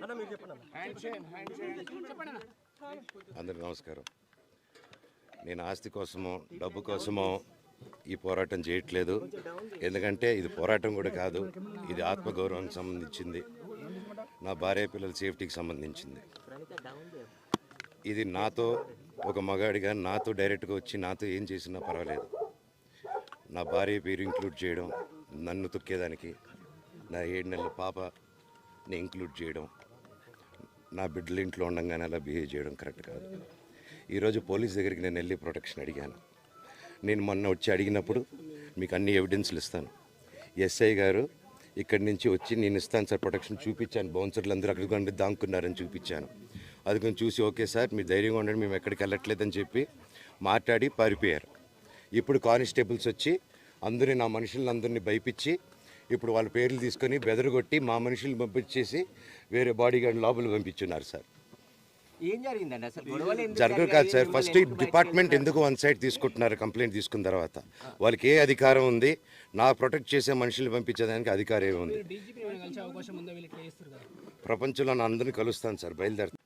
అందరికి నమస్కారం. నేను ఆస్తి కోసమో డబ్బు కోసమో ఈ పోరాటం చేయట్లేదు. ఎందుకంటే ఇది పోరాటం కూడా కాదు, ఇది ఆత్మగౌరవానికి సంబంధించింది, నా భార్య పిల్లల సేఫ్టీకి సంబంధించింది. ఇది నాతో ఒక మగాడిగా నాతో డైరెక్ట్గా వచ్చి నాతో ఏం చేసినా పర్వాలేదు. నా భార్య పేరు ఇంక్లూడ్ చేయడం, నన్ను తొక్కేదానికి, నా 7 నెలల పాపని ఇంక్లూడ్ చేయడం, నా బిడ్డల ఇంట్లో ఉండగానే అలా బిహేవ్ చేయడం కరెక్ట్ కాదు. ఈరోజు పోలీస్ దగ్గరికి నేను వెళ్ళి ప్రొటెక్షన్ అడిగాను. నేను మొన్న వచ్చి అడిగినప్పుడు మీకు అన్ని ఎవిడెన్స్లు ఇస్తాను. ఎస్ఐ గారు ఇక్కడి నుంచి వచ్చి నేను ఇస్తాను సార్ ప్రొటెక్షన్ చూపించాను. బౌన్సర్లు అందరూ అక్కడికి దాక్కున్నారని చూపించాను. అది కొంచెం చూసి ఓకే సార్ మీరు ధైర్యంగా ఉండండి, మేము ఎక్కడికి వెళ్ళట్లేదని చెప్పి మాట్లాడి పారిపోయారు. ఇప్పుడు కానిస్టేబుల్స్ వచ్చి అందరినీ నా మనుషులందరినీ భయపించి ఇప్పుడు వాళ్ళ పేర్లు తీసుకొని బెదరగొట్టి మా మనుషులు పంపించేసి వేరే బాడీ గార్డ్ లోపల పంపించున్నారు సార్. ఏం జరిగిందండి అసలు? జరగదు కాదు సార్. ఫస్ట్ డిపార్ట్మెంట్ ఎందుకు వన్ సైడ్ తీసుకుంటున్నారు? కంప్లైంట్ తీసుకున్న తర్వాత వాళ్ళకి ఏ అధికారం ఉంది? నా ప్రొటెక్ట్ చేసే మనుషులు పంపించేదానికి అధికారం ఏముంది? ప్రపంచంలో నా అందరినీ కలుస్తాను సార్, బయలుదేరుతాను.